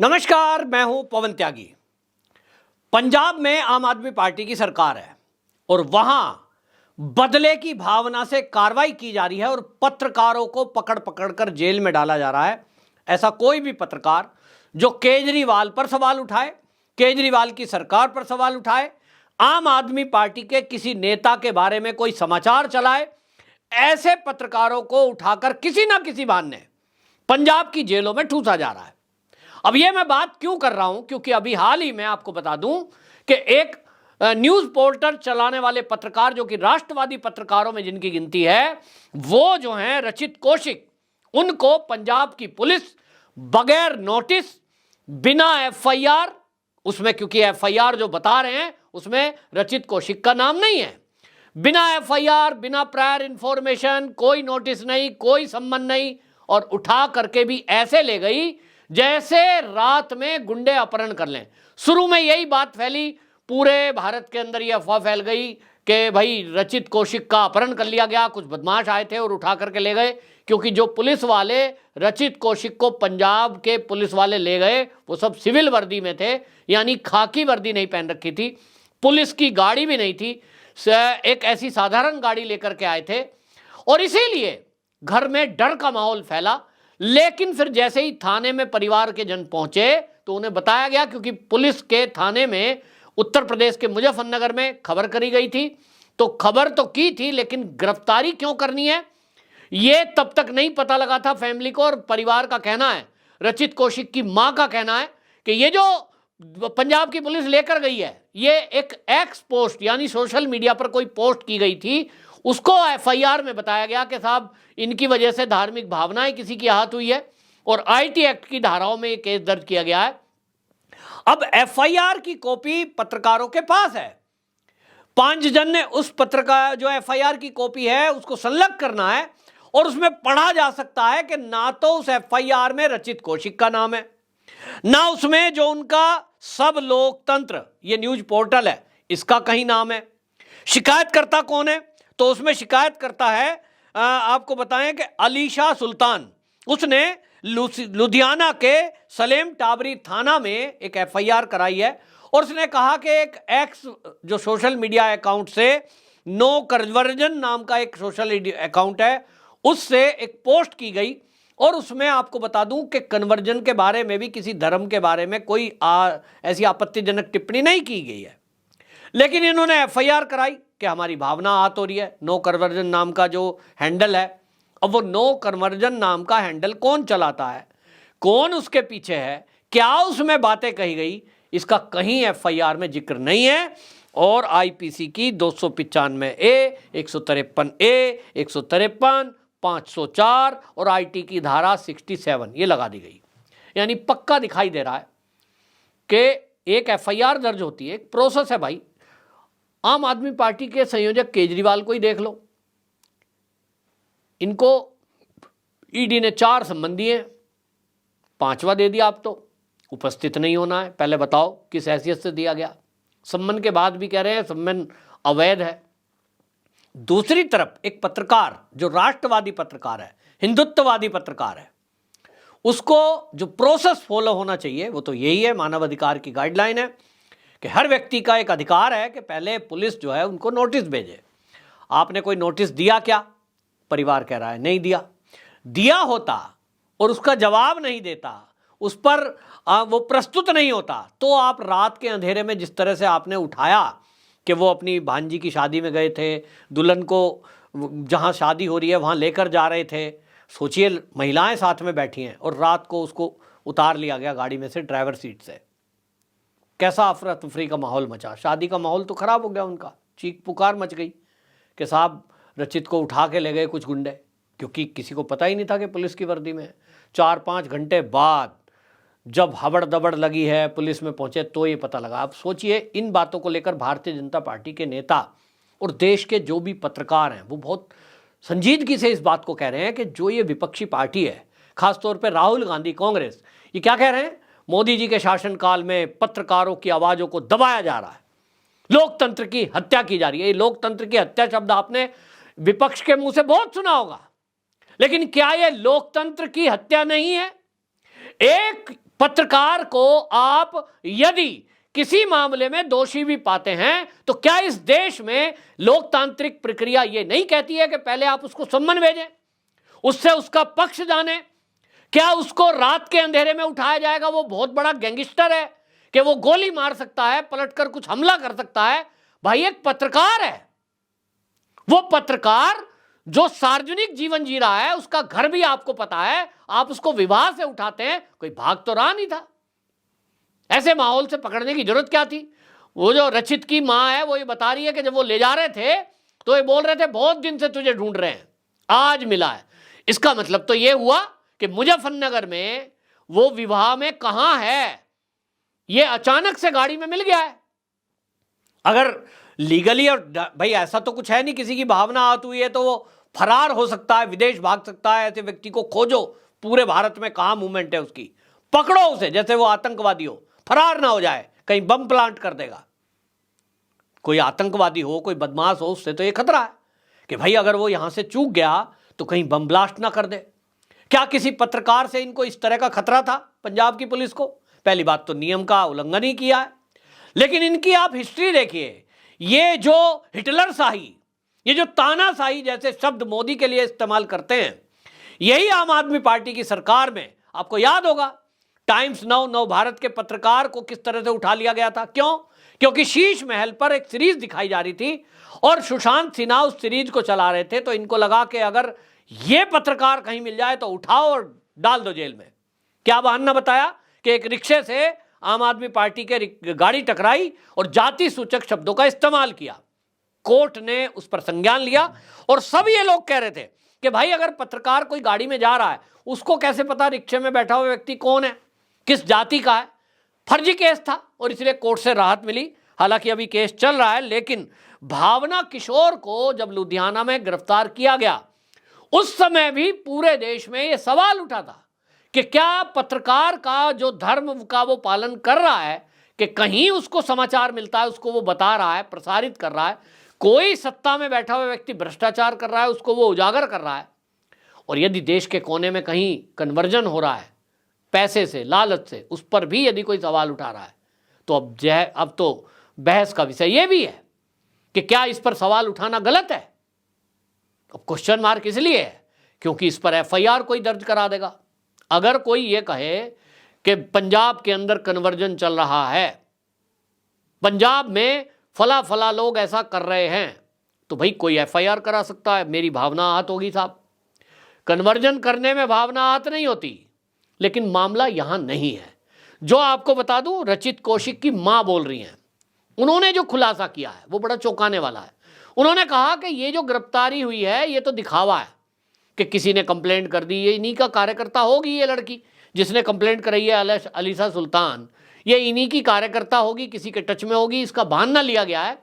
नमस्कार, मैं हूं पवन त्यागी। पंजाब में आम आदमी पार्टी की सरकार है और वहां बदले की भावना से कार्रवाई की जा रही है और पत्रकारों को पकड़ पकड़ कर जेल में डाला जा रहा है। ऐसा कोई भी पत्रकार जो केजरीवाल पर सवाल उठाए, केजरीवाल की सरकार पर सवाल उठाए, आम आदमी पार्टी के किसी नेता के बारे में कोई समाचार चलाए, ऐसे पत्रकारों को उठाकर किसी ना किसी बहाने पंजाब की जेलों में ठूसा जा रहा है। अब यह मैं बात क्यों कर रहा हूं, क्योंकि अभी हाल ही में आपको बता दूं कि एक न्यूज पोर्टल चलाने वाले पत्रकार, जो कि राष्ट्रवादी पत्रकारों में जिनकी गिनती है, वो जो हैं रचित कौशिक, उनको पंजाब की पुलिस बगैर नोटिस, बिना एफआईआर, उसमें क्योंकि एफआईआर जो बता रहे हैं उसमें रचित कौशिक का नाम नहीं है, बिना एफआईआर, बिना प्रायर इंफॉर्मेशन, कोई नोटिस नहीं, कोई सम्मन नहीं, और उठा करके भी ऐसे ले गई जैसे रात में गुंडे अपहरण कर लें। शुरू में यही बात फैली, पूरे भारत के अंदर यह अफवाह फैल गई कि भाई रचित कौशिक का अपहरण कर लिया गया, कुछ बदमाश आए थे और उठा करके ले गए। क्योंकि जो पुलिस वाले रचित कौशिक को पंजाब के पुलिस वाले ले गए वो सब सिविल वर्दी में थे, यानी खाकी वर्दी नहीं पहन रखी थी, पुलिस की गाड़ी भी नहीं थी, एक ऐसी साधारण गाड़ी लेकर के आए थे और इसीलिए घर में डर का माहौल फैला। लेकिन फिर जैसे ही थाने में परिवार के जन पहुंचे तो उन्हें बताया गया, क्योंकि पुलिस के थाने में उत्तर प्रदेश के मुजफ्फरनगर में खबर करी गई थी, तो खबर तो की थी लेकिन गिरफ्तारी क्यों करनी है ये तब तक नहीं पता लगा था फैमिली को। और परिवार का कहना है, रचित कौशिक की मां का कहना है कि ये जो पंजाब की पुलिस लेकर गई है, ये एक एक्स पोस्ट यानी सोशल मीडिया पर कोई पोस्ट की गई थी, उसको एफआईआर में बताया गया कि साहब इनकी वजह से धार्मिक भावनाएं किसी की आहत हुई है, और आईटी एक्ट की धाराओं में केस दर्ज किया गया है। अब एफआईआर की कॉपी पत्रकारों के पास है, 5 जन ने उस पत्रकार जो एफआईआर की कॉपी है उसको संलग्न करना है और उसमें पढ़ा जा सकता है कि ना तो उस एफआईआर में रचित कौशिक का नाम है, ना उसमें जो उनका सब लोकतंत्र ये न्यूज पोर्टल है इसका कहीं नाम है। शिकायतकर्ता कौन है, तो उसमें शिकायत करता है, आपको बताएं कि अलीशा सुल्तान, उसने लुधियाना के सलेम टाबरी थाना में एक एफआईआर कराई है और उसने कहा कि एक एक्स जो सोशल मीडिया अकाउंट से नो कन्वर्जन नाम का एक सोशल अकाउंट है, उससे एक पोस्ट की गई और उसमें आपको बता दूं कि कन्वर्जन के बारे में भी, किसी धर्म के बारे में कोई ऐसी आपत्तिजनक टिप्पणी नहीं की गई है। लेकिन इन्होंने एफआईआर कराई कि हमारी भावना आहत हो रही है, नो कन्वर्जन नाम का जो हैंडल है। अब वो नो कन्वर्जन नाम का हैंडल कौन चलाता है, कौन उसके पीछे है, क्या उसमें बातें कही गई, इसका कहीं एफआईआर में जिक्र नहीं है। और आईपीसी की 295A, 153A, 153, 504 और आईटी की धारा 67 ये लगा दी गई। यानी पक्का दिखाई दे रहा है कि एक एफआईआर दर्ज होती है, एक प्रोसेस है भाई। आम आदमी पार्टी के संयोजक केजरीवाल को ही देख लो, इनको ईडी ने 4 सम्मन दिए, 5वां दे दिया। आप तो उपस्थित नहीं होना है, पहले बताओ किस हैसियत से दिया गया। सम्मन के बाद भी कह रहे हैं सम्मन अवैध है। दूसरी तरफ एक पत्रकार जो राष्ट्रवादी पत्रकार है, हिंदुत्ववादी पत्रकार है, उसको जो प्रोसेस फॉलो होना चाहिए वो तो यही है, मानव अधिकार की गाइडलाइन है कि हर व्यक्ति का एक अधिकार है कि पहले पुलिस जो है उनको नोटिस भेजे। आपने कोई नोटिस दिया क्या? परिवार कह रहा है नहीं दिया। दिया होता और उसका जवाब नहीं देता, उस पर वो प्रस्तुत नहीं होता, तो आप रात के अंधेरे में जिस तरह से आपने उठाया कि वो अपनी भांजी की शादी में गए थे, दुल्हन को जहाँ शादी हो रही है वहाँ लेकर जा रहे थे, सोचिए महिलाएं साथ में बैठी हैं और रात को उसको उतार लिया गया गाड़ी में से, ड्राइवर सीट से। कैसा अफरा तफरी का माहौल मचा, शादी का माहौल तो खराब हो गया उनका, चीख पुकार मच गई कि साहब रचित को उठा के ले गए कुछ गुंडे, क्योंकि किसी को पता ही नहीं था कि पुलिस की वर्दी में है। 4-5 घंटे बाद जब हबड़ दबड़ लगी है, पुलिस में पहुंचे तो ये पता लगा। अब सोचिए, इन बातों को लेकर भारतीय जनता पार्टी के नेता और देश के जो भी पत्रकार हैं वो बहुत संजीदगी से इस बात को कह रहे हैं कि जो ये विपक्षी पार्टी है, खासतौर पर राहुल गांधी, कांग्रेस, ये क्या कह रहे हैं, मोदी जी के शासनकाल में पत्रकारों की आवाज़ों को दबाया जा रहा है, लोकतंत्र की हत्या की जा रही है। ये लोकतंत्र की हत्या शब्द आपने विपक्ष के मुंह से बहुत सुना होगा, लेकिन क्या यह लोकतंत्र की हत्या नहीं है? एक पत्रकार को आप यदि किसी मामले में दोषी भी पाते हैं तो क्या इस देश में लोकतांत्रिक प्रक्रिया यह नहीं कहती है कि पहले आप उसको सम्मन भेजें, उससे उसका पक्ष जाने? क्या उसको रात के अंधेरे में उठाया जाएगा? वो बहुत बड़ा गैंगस्टर है कि वो गोली मार सकता है, पलटकर कुछ हमला कर सकता है। भाई एक पत्रकार है, वो पत्रकार जो सार्वजनिक जीवन जी रहा है, उसका घर भी आपको पता है, आप उसको विवाह से उठाते हैं, कोई भाग तो रहा नहीं था। ऐसे माहौल से पकड़ने की जरूरत क्या थी? वो जो रचित की मां है वो ये बता रही है कि जब वो ले जा रहे थे तो ये बोल रहे थे बहुत दिन से तुझे ढूंढ रहे हैं, आज मिला है। इसका मतलब तो ये हुआ कि मुजफ्फरनगर में वो विवाह में कहां है, ये अचानक से गाड़ी में मिल गया है। अगर लीगली, और भाई ऐसा तो कुछ है नहीं, किसी की भावना आहत हुई है तो वो फरार हो सकता है, विदेश भाग सकता है। ऐसे व्यक्ति को खोजो, पूरे भारत में कहां मूवमेंट है उसकी, पकड़ो उसे, जैसे वो आतंकवादी हो, फरार ना हो जाए, कहीं बम प्लांट कर देगा। कोई आतंकवादी हो, कोई बदमाश हो, उससे तो ये खतरा है कि भाई अगर वो यहां से चूक गया तो कहीं बम ब्लास्ट ना कर दे। क्या किसी पत्रकार से इनको इस तरह का खतरा था पंजाब की पुलिस को? पहली बात तो नियम का उल्लंघन ही किया है। लेकिन इनकी आप हिस्ट्री देखिए, ये जो हिटलर शाही, ये जो तानाशाही जैसे शब्द मोदी के लिए इस्तेमाल करते हैं, यही आम आदमी पार्टी की सरकार में, आपको याद होगा टाइम्स नाउ, नव भारत के पत्रकार को किस तरह से उठा लिया गया था। क्यों? क्योंकि शीश महल पर एक सीरीज दिखाई जा रही थी और सुशांत सिन्हा उस सीरीज को चला रहे थे, तो इनको लगा कि अगर ये पत्रकार कहीं मिल जाए तो उठाओ और डाल दो जेल में। क्या बहाना बताया कि एक रिक्शे से आम आदमी पार्टी के गाड़ी टकराई और जाति सूचक शब्दों का इस्तेमाल किया। कोर्ट ने उस पर संज्ञान लिया और सब ये लोग कह रहे थे कि भाई अगर पत्रकार कोई गाड़ी में जा रहा है, उसको कैसे पता रिक्शे में बैठा हुआ व्यक्ति कौन है, किस जाति का है? फर्जी केस था और इसलिए कोर्ट से राहत मिली। हालांकि अभी केस चल रहा है, लेकिन भावना किशोर को जब लुधियाना में गिरफ्तार किया गया, उस समय भी पूरे देश में यह सवाल उठा था कि क्या पत्रकार का जो धर्म का वो पालन कर रहा है, कि कहीं उसको समाचार मिलता है, उसको वो बता रहा है, प्रसारित कर रहा है। कोई सत्ता में बैठा हुआ व्यक्ति भ्रष्टाचार कर रहा है, उसको वो उजागर कर रहा है। और यदि देश के कोने में कहीं कन्वर्जन हो रहा है पैसे से, लालच से, उस पर भी यदि कोई सवाल उठा रहा है, तो अब तो बहस का विषय यह भी है कि क्या इस पर सवाल उठाना गलत है। अब क्वेश्चन मार्क इसलिए है क्योंकि इस पर एफआईआर कोई दर्ज करा देगा। अगर कोई ये कहे कि पंजाब के अंदर कन्वर्जन चल रहा है, पंजाब में फला फला लोग ऐसा कर रहे हैं, तो भाई कोई एफआईआर करा सकता है। मेरी भावना आहत होगी साहब, कन्वर्जन करने में भावना आहत नहीं होती, लेकिन मामला यहां नहीं है। जो आपको बता दूं, रचित कौशिक की मां बोल रही हैं, उन्होंने जो खुलासा किया है वो बड़ा चौंकाने वाला है। उन्होंने कहा कि ये जो गिरफ्तारी हुई है ये तो दिखावा है कि किसी ने कंप्लेंट कर दी, ये इन्हीं का कार्यकर्ता होगी, ये लड़की जिसने कंप्लेंट कराई है अलीसा सुल्तान, ये इन्हीं की कार्यकर्ता होगी, किसी के टच में होगी, इसका बहाना लिया गया है।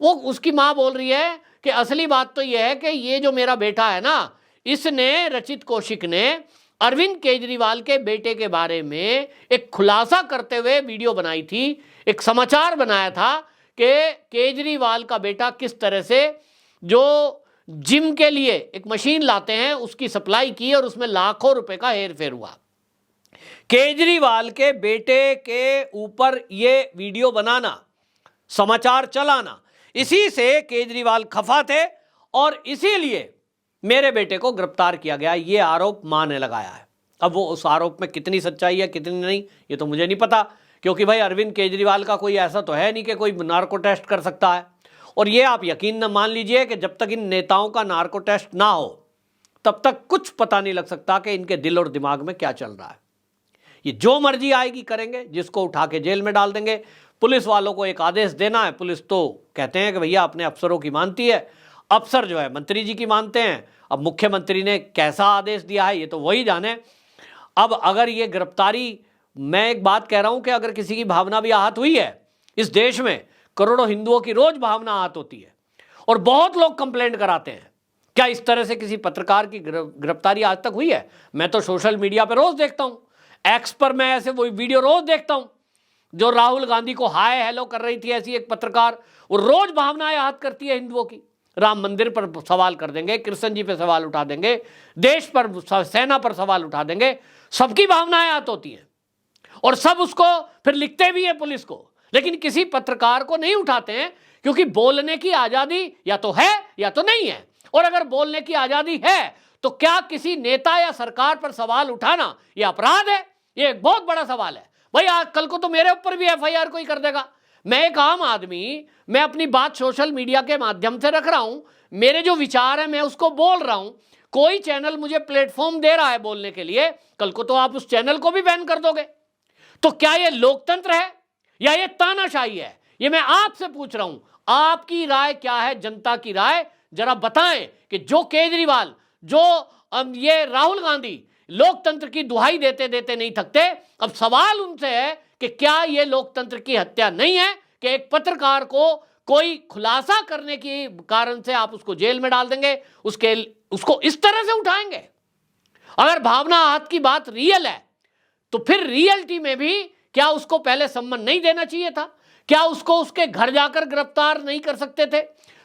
वो उसकी मां बोल रही है कि असली बात तो यह है कि ये जो मेरा बेटा है ना, इसने, रचित कौशिक ने अरविंद केजरीवाल के बेटे के बारे में एक खुलासा करते हुए वीडियो बनाई थी, एक समाचार बनाया था कि केजरीवाल का बेटा किस तरह से जो जिम के लिए एक मशीन लाते हैं उसकी सप्लाई की और उसमें लाखों रुपए का हेरफेर हुआ। केजरीवाल के बेटे के ऊपर ये वीडियो बनाना, समाचार चलाना, इसी से केजरीवाल खफा थे और इसीलिए मेरे बेटे को गिरफ्तार किया गया, ये आरोप मां ने लगाया है। अब वो उस आरोप में कितनी सच्चाई है कितनी नहीं ये तो मुझे नहीं पता, क्योंकि भाई अरविंद केजरीवाल का कोई ऐसा तो है नहीं कि कोई नार्को टेस्ट कर सकता है। और ये आप यकीन न मान लीजिए कि जब तक इन नेताओं का नार्को टेस्ट ना हो तब तक कुछ पता नहीं लग सकता कि इनके दिल और दिमाग में क्या चल रहा है। ये जो मर्जी आएगी करेंगे, जिसको उठा के जेल में डाल देंगे। पुलिस वालों को एक आदेश देना है, पुलिस तो कहते हैं कि भैया अपने अफसरों की मानती है, अफसर जो है मंत्री जी की मानते हैं। अब मुख्यमंत्री ने कैसा आदेश दिया है ये तो वही जाने। अब अगर ये गिरफ्तारी, मैं एक बात कह रहा हूं कि अगर किसी की भावना भी आहत हुई है, इस देश में करोड़ों हिंदुओं की रोज भावना आहत होती है और बहुत लोग कंप्लेंट कराते हैं, क्या इस तरह से किसी पत्रकार की गिरफ्तारी आज तक हुई है? मैं तो सोशल मीडिया पर रोज देखता हूं, एक्स पर मैं ऐसे वो वीडियो रोज देखता हूं, जो राहुल गांधी को हाय हेलो कर रही थी ऐसी एक पत्रकार, वो रोज भावनाएं आहत करती है हिंदुओं की। राम मंदिर पर सवाल कर देंगे, कृष्ण जी पे सवाल उठा देंगे, देश पर, सेना पर सवाल उठा देंगे, सबकी भावनाएं आहत होती हैं। और सब उसको फिर लिखते भी है पुलिस को, लेकिन किसी पत्रकार को नहीं उठाते हैं, क्योंकि बोलने की आजादी या तो है या तो नहीं है। और अगर बोलने की आजादी है तो क्या किसी नेता या सरकार पर सवाल उठाना यह अपराध है? यह एक बहुत बड़ा सवाल है भाई। आज कल को तो मेरे ऊपर भी एफआईआर कोई कर देगा। मैं एक आम आदमी, मैं अपनी बात सोशल मीडिया के माध्यम से रख रहा हूं, मेरे जो विचार है मैं उसको बोल रहा हूं, कोई चैनल मुझे प्लेटफॉर्म दे रहा है बोलने के लिए, कल को तो आप उस चैनल को भी बैन कर दोगे। तो क्या यह लोकतंत्र है या यह तानाशाही है? यह मैं आपसे पूछ रहा हूं। आपकी राय क्या है? जनता की राय जरा बताएं कि जो केजरीवाल, जो ये राहुल गांधी लोकतंत्र की दुहाई देते देते नहीं थकते, अब सवाल उनसे है कि क्या यह लोकतंत्र की हत्या नहीं है कि एक पत्रकार को कोई खुलासा करने के कारण से आप उसको जेल में डाल देंगे, उसको इस तरह से उठाएंगे? अगर भावना आहत की बात रियल है तो फिर रियलिटी में भी क्या उसको पहले सम्मान नहीं देना चाहिए था? क्या उसको उसके घर जाकर गिरफ्तार नहीं कर सकते थे?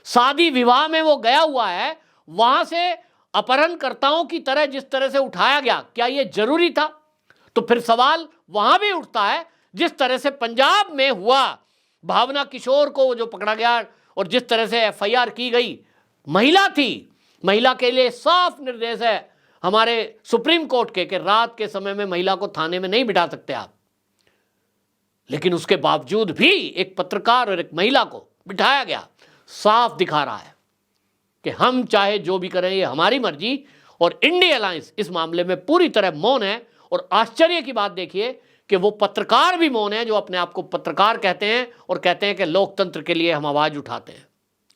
शादी विवाह में वो गया हुआ है, वहां से अपहरणकर्ताओं की तरह जिस तरह से उठाया गया, क्या यह जरूरी था? तो फिर सवाल वहां भी उठता है, जिस तरह से पंजाब में हुआ, भावना किशोर को जो पकड़ा गया और जिस तरह से एफआईआर की गई, महिला थी, महिला के लिए साफ निर्देश है हमारे सुप्रीम कोर्ट के कि रात के समय में महिला को थाने में नहीं बिठा सकते आप, लेकिन उसके बावजूद भी एक पत्रकार और एक महिला को बिठाया गया। साफ दिखा रहा है कि हम चाहे जो भी करें, ये हमारी मर्जी। और इंडिया अलायंस इस मामले में पूरी तरह मौन है। और आश्चर्य की बात देखिए कि वो पत्रकार भी मौन है जो अपने आप को पत्रकार कहते हैं और कहते हैं कि लोकतंत्र के लिए हम आवाज उठाते हैं।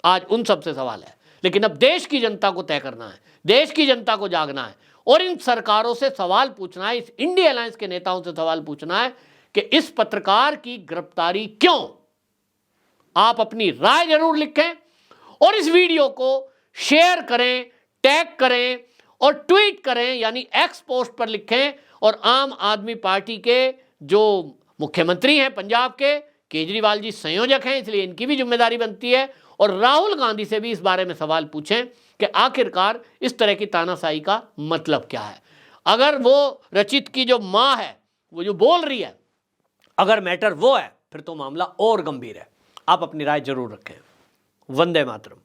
आज उन सब से सवाल है, लेकिन अब देश की जनता को तय करना है, देश की जनता को जागना है और इन सरकारों से सवाल पूछना है, इस इंडिया अलायंस के नेताओं से सवाल पूछना है कि इस पत्रकार की गिरफ्तारी क्यों? आप अपनी राय जरूर लिखें और इस वीडियो को शेयर करें, टैग करें और ट्वीट करें, यानी एक्स पोस्ट पर लिखें। और आम आदमी पार्टी के जो मुख्यमंत्री हैं पंजाब के, केजरीवाल जी संयोजक हैं, इसलिए इनकी भी जिम्मेदारी बनती है। और राहुल गांधी से भी इस बारे में सवाल पूछें कि आखिरकार इस तरह की तानाशाही का मतलब क्या है। अगर वो रचित की जो मां है, वो जो बोल रही है, अगर मैटर वो है, फिर तो मामला और गंभीर है। आप अपनी राय जरूर रखें। वंदे मातरम।